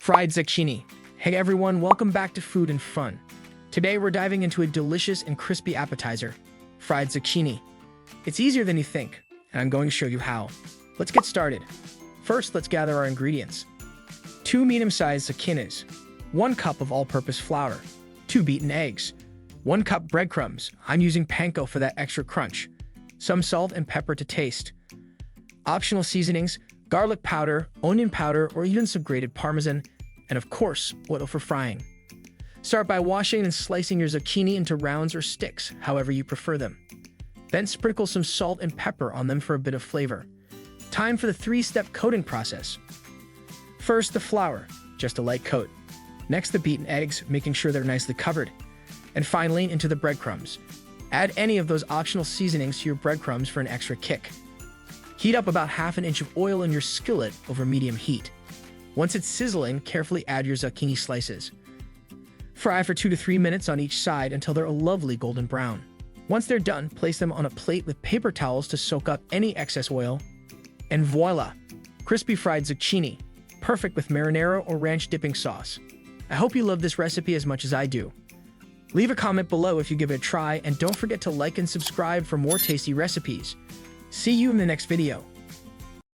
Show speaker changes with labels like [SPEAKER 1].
[SPEAKER 1] Fried zucchini. Hey everyone, welcome back to Food and Fun. Today we're diving into a delicious and crispy appetizer, fried zucchini. It's easier than you think, and I'm going to show you how. Let's get started. First, let's gather our ingredients. 2 medium-sized zucchinis, 1 cup of all-purpose flour, 2 beaten eggs, 1 cup breadcrumbs. I'm using panko for that extra crunch. Some salt and pepper to taste. Optional seasonings, garlic powder, onion powder, or even some grated parmesan, and of course, oil for frying. Start by washing and slicing your zucchini into rounds or sticks, however you prefer them. Then sprinkle some salt and pepper on them for a bit of flavor. Time for the 3-step coating process. First, the flour, just a light coat. Next, the beaten eggs, making sure they're nicely covered. And finally, into the breadcrumbs. Add any of those optional seasonings to your breadcrumbs for an extra kick. Heat up about ½ inch of oil in your skillet over medium heat. Once it's sizzling, carefully add your zucchini slices. Fry for 2 to 3 minutes on each side until they're a lovely golden brown. Once they're done, place them on a plate with paper towels to soak up any excess oil. And voila! Crispy fried zucchini. Perfect with marinara or ranch dipping sauce. I hope you love this recipe as much as I do. Leave a comment below if you give it a try, and don't forget to like and subscribe for more tasty recipes. See you in the next video.